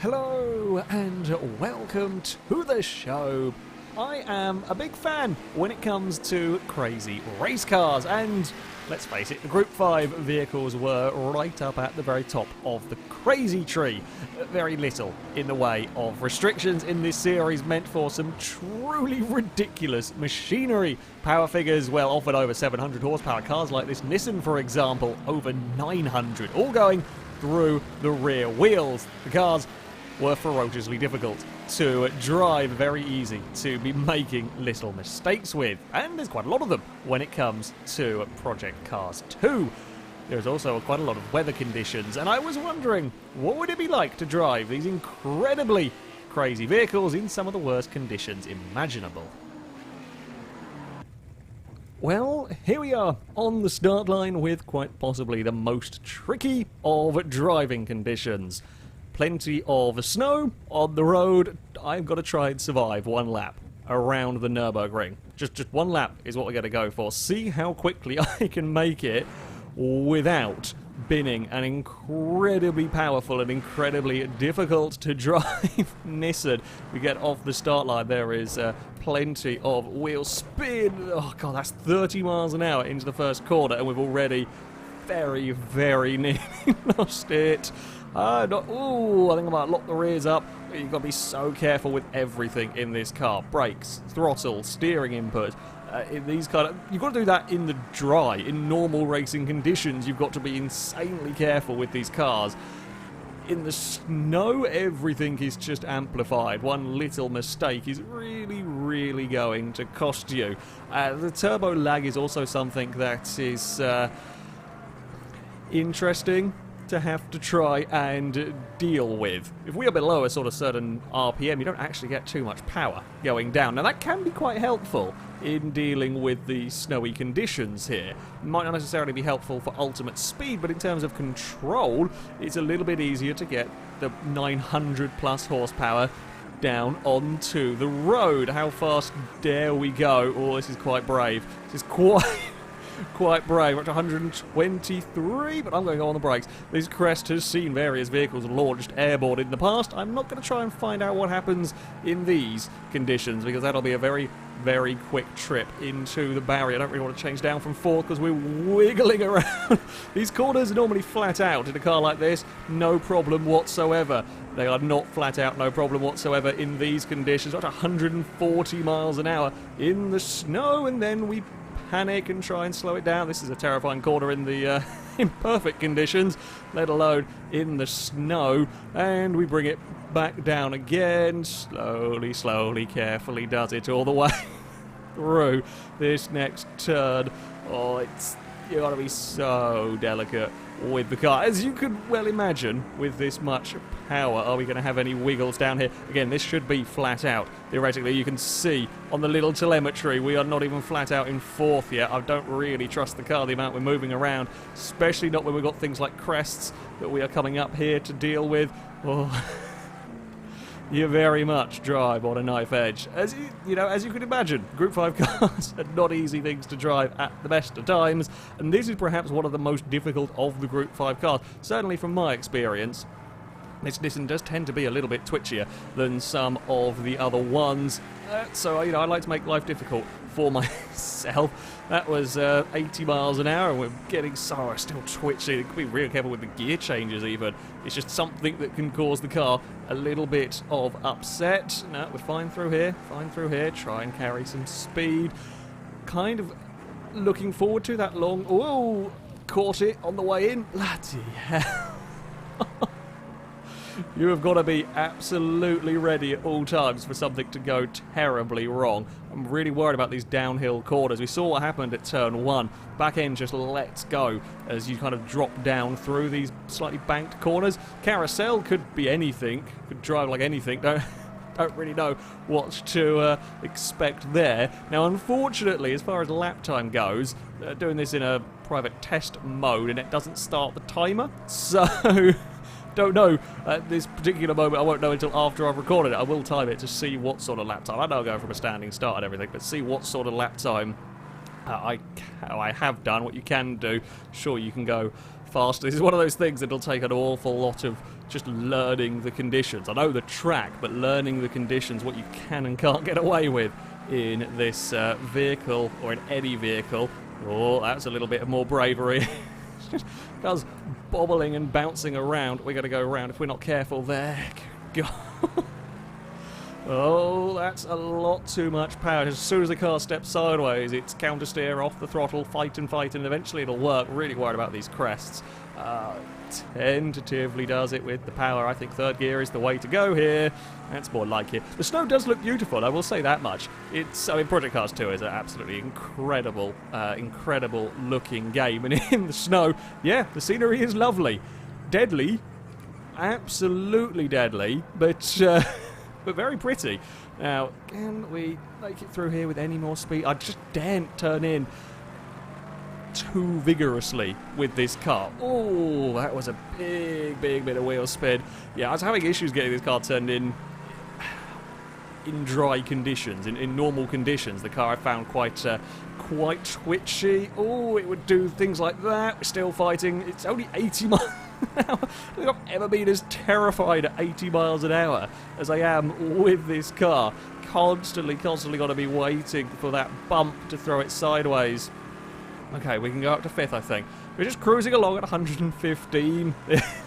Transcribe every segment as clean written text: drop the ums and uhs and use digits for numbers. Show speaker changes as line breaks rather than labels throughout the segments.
Hello and welcome to the show. I am a big fan when it comes to crazy race cars, and let's face it, the Group 5 vehicles were right up at the very top of the crazy tree. Very little in the way of restrictions in this series meant for some truly ridiculous machinery. Power figures, well, offered over 700 horsepower. Cars like this Nissan, for example, over 900, all going through the rear wheels. The cars were ferociously difficult to drive, very easy to be making little mistakes with, and there's quite a lot of them when it comes to Project Cars 2. There's also quite a lot of weather conditions, and I was wondering, what would it be like to drive these incredibly crazy vehicles in some of the worst conditions imaginable? Well, here we are on the start line with quite possibly the most tricky of driving conditions. Plenty of snow on the road. I've got to try and survive one lap around the Nurburgring. Just one lap is what we're going to go for. See how quickly I can make it without binning an incredibly powerful and incredibly difficult to drive Nissan. We get off the start line. There is plenty of wheel spin. Oh god, that's 30 miles an hour into the first corner, and we've already very, very nearly lost it. I think I might lock the rears up. You've got to be so careful with everything in this car. Brakes, throttle, steering input. You've got to do that in the dry, in normal racing conditions. You've got to be insanely careful with these cars. In the snow, everything is just amplified. One little mistake is really, really going to cost you. The turbo lag is also something that is interesting to have to try and deal with. If we are below a sort of certain RPM, you don't actually get too much power going down. Now that can be quite helpful in dealing with the snowy conditions here. Might not necessarily be helpful for ultimate speed, but in terms of control, it's a little bit easier to get the 900 plus horsepower down onto the road. How fast dare we go? Oh, this is quite brave. This is quite brave. We're at 123, but I'm going to go on the brakes. This crest has seen various vehicles launched airborne in the past. I'm not going to try and find out what happens in these conditions, because that'll be a very, very quick trip into the barrier. I don't really want to change down from fourth because we're wiggling around. These corners are normally flat out in a car like this, no problem whatsoever. They are not flat out, no problem whatsoever in these conditions. We're at 140 miles an hour in the snow, and then we panic and try and slow it down. This is a terrifying corner in the imperfect conditions, let alone in the snow, and we bring it back down again. Slowly, carefully does it all the way through this next turn. Oh, you got to be so delicate with the car, as you could well imagine. With this much power, are we going to have any wiggles down here? Again, this should be flat out. Theoretically, you can see on the little telemetry we are not even flat out in fourth yet. I don't really trust the car, the amount we're moving around, especially not when we've got things like crests that we are coming up here to deal with. Oh. You very much drive on a knife edge. As you can imagine, Group 5 cars are not easy things to drive at the best of times, and this is perhaps one of the most difficult of the Group 5 cars. Certainly from my experience, this Nissan does tend to be a little bit twitchier than some of the other ones. So, I like to make life difficult for myself. That was 80 miles an hour, and we're getting still twitchy. Be real careful with the gear changes even. It's just something that can cause the car a little bit of upset. No, we're fine through here, Try and carry some speed. Kind of looking forward to that long... Oh, caught it on the way in. Bloody hell. You have got to be absolutely ready at all times for something to go terribly wrong. I'm really worried about these downhill corners. We saw what happened at turn 1. Back end just lets go as you kind of drop down through these slightly banked corners. Carousel could be anything, could drive like anything. Don't really know what to expect there. Now, unfortunately, as far as lap time goes, doing this in a private test mode, and it doesn't start the timer, so... Don't know at this particular moment. I won't know until after I've recorded it. I will time it to see what sort of lap time. I know I'm going from a standing start and everything, but see what sort of lap time I have done. What you can do, sure, you can go faster. This is one of those things that'll take an awful lot of just learning the conditions. I know the track, but learning the conditions, what you can and can't get away with in this vehicle, or in any vehicle. Oh, that's a little bit more bravery. Car's bobbling and bouncing around. We're going to go around if we're not careful there. God. Oh, that's a lot too much power. As soon as the car steps sideways, it's counter steer, off the throttle, fight, and eventually it'll work. Really worried about these crests. Tentatively does it with the power. I think third gear is the way to go here. That's more like it. The snow does look beautiful, I will say that much. I mean, Project Cars 2 is an absolutely incredible, incredible looking game. And in the snow, yeah, the scenery is lovely. Deadly. Absolutely deadly. But very pretty. Now, can we make it through here with any more speed? I just daren't turn in too vigorously with this car. Oh, that was a big bit of wheel spin. Yeah, I was having issues getting this car turned in dry conditions, in normal conditions. The car I found quite twitchy. Oh, it would do things like that. We're still fighting. It's only 80 miles an hour. I don't think I've ever been as terrified at 80 miles an hour as I am with this car. Constantly got to be waiting for that bump to throw it sideways. Okay, we can go up to 5th, I think. We're just cruising along at 115.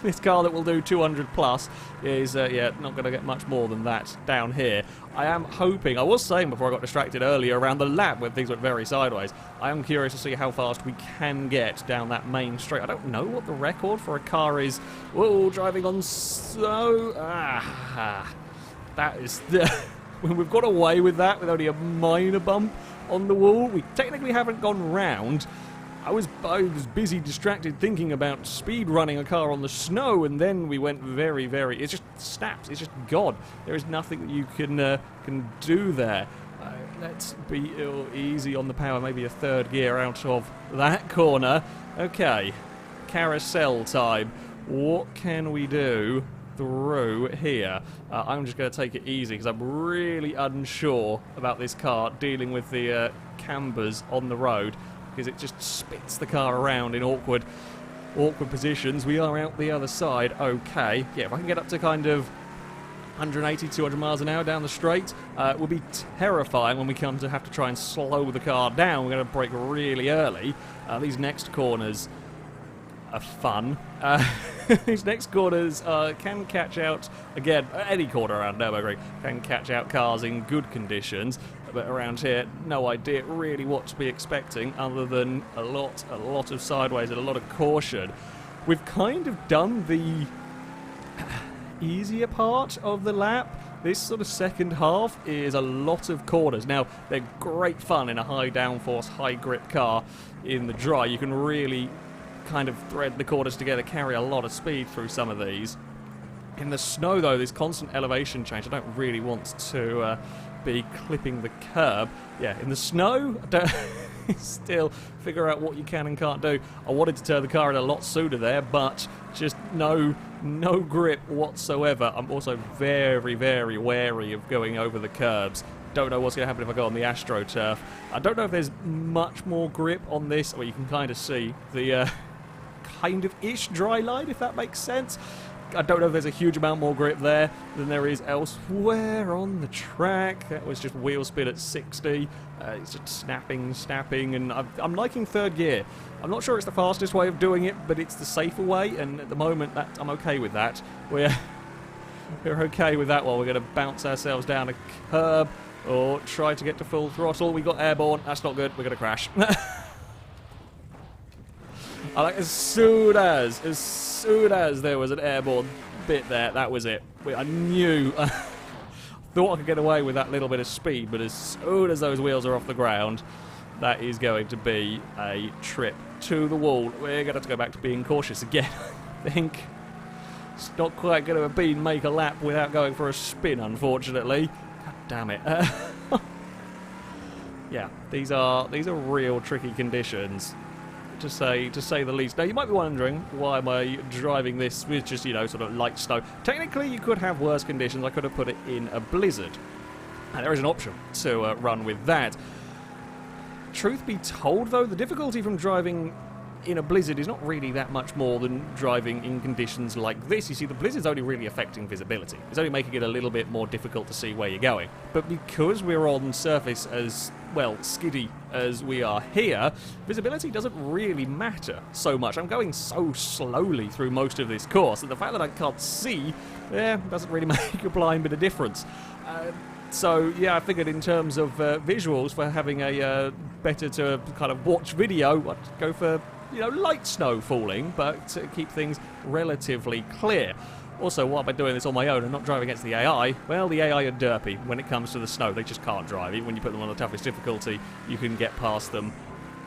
This car that will do 200 plus is, yeah, not going to get much more than that down here. I am hoping, I was saying before I got distracted earlier around the lap when things went very sideways, I am curious to see how fast we can get down that main straight. I don't know what the record for a car is. Whoa, driving on snow. That is... when we've got away with that with only a minor bump on the wall. We technically haven't gone round. I was busy distracted thinking about speed running a car on the snow, and then we went very... It just snaps. It's just gone. There is nothing that you can do there. Let's be easy on the power. Maybe a third gear out of that corner. Okay. Carousel time. What can we do through here? I'm just going to take it easy because I'm really unsure about this car dealing with the cambers on the road, because it just spits the car around in awkward positions. We are out the other side. Okay, yeah, if I can get up to kind of 180, 200 miles an hour down the straight, it will be terrifying when we come to have to try and slow the car down. We're going to brake really early. These next corners are fun. These next corners can catch out, again, any corner around Nurburgring can catch out cars in good conditions, but around here, no idea really what to be expecting other than a lot of sideways and a lot of caution. We've kind of done the easier part of the lap. This sort of second half is a lot of corners. Now, they're great fun in a high downforce, high grip car in the dry. You can really kind of thread the corners together, carry a lot of speed through some of these. In the snow, though, this constant elevation change, I don't really want to be clipping the curb. Yeah, in the snow, still figure out what you can and can't do. I wanted to turn the car in a lot sooner there, but just no grip whatsoever. I'm also very wary of going over the curbs. Don't know what's going to happen if I go on the AstroTurf. I don't know if there's much more grip on this. Well, you can kind of see the kind of ish dry line, if that makes sense. I don't know if there's a huge amount more grip there than there is elsewhere on the track. That was just wheel spin at 60. It's just snapping, and I'm liking third gear. I'm not sure it's the fastest way of doing it, but it's the safer way, and at the moment I'm okay with that. We're okay with that one. We're going to bounce ourselves down a curb or try to get to full throttle. We got airborne. That's not good. We're going to crash. I like as soon as there was an airborne bit there, that was it. I knew. Thought I could get away with that little bit of speed, but as soon as those wheels are off the ground, that is going to be a trip to the wall. We're going to have to go back to being cautious again, I think. It's not quite going to make a lap without going for a spin, unfortunately. God damn it. Yeah, these are real tricky conditions, to say the least. Now, you might be wondering, why am I driving this with just, sort of light snow? Technically, you could have worse conditions. I could have put it in a blizzard. And there is an option to run with that. Truth be told, though, the difficulty from driving in a blizzard is not really that much more than driving in conditions like this. You see, the blizzard's only really affecting visibility. It's only making it a little bit more difficult to see where you're going. But because we're on surface as, well, skiddy as we are here, visibility doesn't really matter so much. I'm going so slowly through most of this course that the fact that I can't see, doesn't really make a blind bit of difference. So, yeah, I figured in terms of visuals, for having a better to kind of watch video, I'd go for, light snow falling, but to keep things relatively clear. Also, while I'm doing this on my own and not driving against the AI, well, the AI are derpy when it comes to the snow. They just can't drive. Even when you put them on the toughest difficulty, you can get past them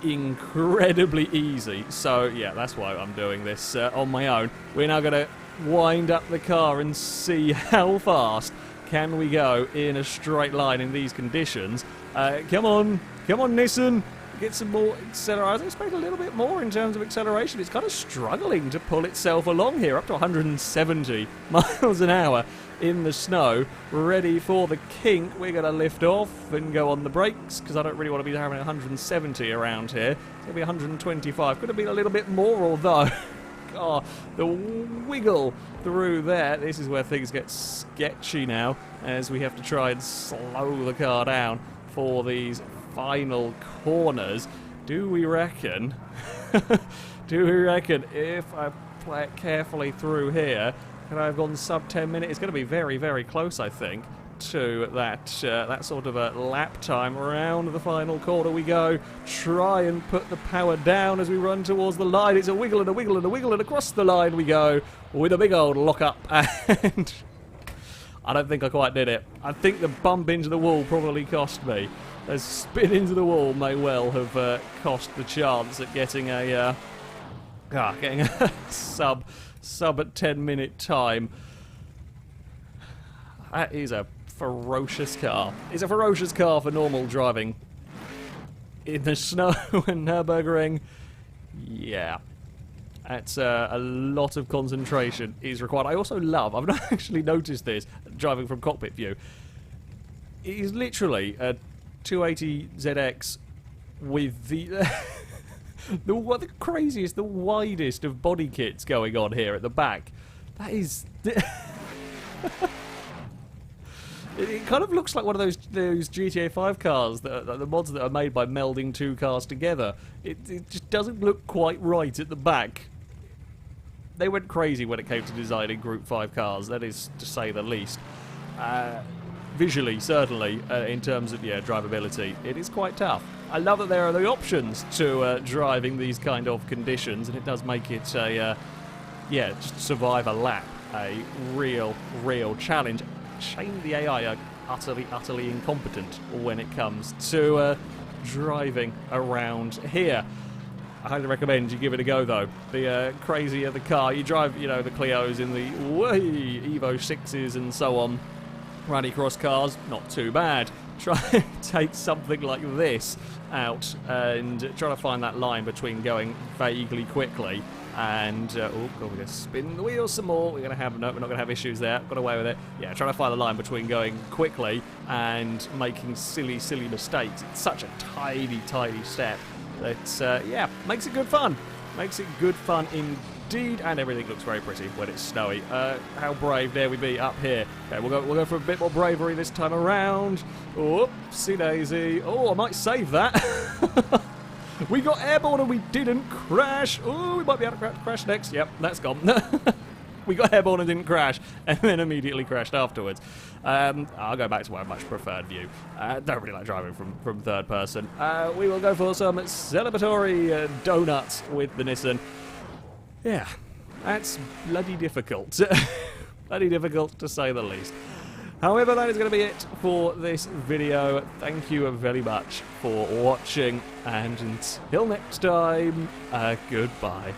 incredibly easy. So, yeah, that's why I'm doing this on my own. We're now going to wind up the car and see how fast can we go in a straight line in these conditions. Come on, Nissan. Get some more acceleration. I was expecting a little bit more in terms of acceleration. It's kind of struggling to pull itself along here, up to 170 miles an hour in the snow, ready for the kink. We're going to lift off and go on the brakes, because I don't really want to be having 170 around here. It's going to be 125. Could have been a little bit more, although... Oh, the wiggle through there. This is where things get sketchy now, as we have to try and slow the car down for these final corners. Do we reckon if I play it carefully through here, could I have gone sub 10 minutes? It's going to be very, very close, I think, to that sort of a lap time. Around the final corner we go. Try and put the power down as we run towards the line. It's a wiggle and a wiggle and a wiggle, and across the line we go with a big old lock up, and I don't think I quite did it. I think the bump into the wall probably cost me. A spin into the wall may well have cost the chance at getting a sub at 10-minute time. That is a ferocious car. It's a ferocious car for normal driving in the snow and Nurburgring. Yeah, that's a lot of concentration is required. I also love, I've not actually noticed this driving from cockpit view, it is literally a 280ZX with the the craziest, the widest of body kits going on here at the back. That is... It kind of looks like one of those GTA 5 cars, the mods that are made by melding two cars together. It just doesn't look quite right at the back. They went crazy when it came to designing Group 5 cars, that is to say the least. Visually, certainly, in terms of drivability, it is quite tough. I love that there are the options to driving these kind of conditions, and it does make it just survive a lap a real challenge. Shame the AI are utterly incompetent when it comes to driving around here. I highly recommend you give it a go, though. The crazier the car you drive, the Clios in the Evo 6s and so on, rallycross cars, not too bad. Try and take something like this out and try to find that line between going vaguely quickly and we're going to spin the wheels some more. We're not going to have issues there. Got away with it. Yeah, trying to find the line between going quickly and making silly mistakes. It's such a tiny step that makes it good fun. Makes it good fun indeed, and everything looks very pretty when it's snowy. How brave dare we be up here? Okay, we'll go for a bit more bravery this time around. Oopsie daisy. Oh, I might save that. We got airborne and we didn't crash. Oh, we might be able to crash next. Yep, that's gone. We got airborne and didn't crash, and then immediately crashed afterwards. I'll go back to my much preferred view. Don't really like driving from third person. We will go for some celebratory donuts with the Nissan. Yeah, that's bloody difficult. Bloody difficult to say the least. However, that is going to be it for this video. Thank you very much for watching, and until next time, goodbye.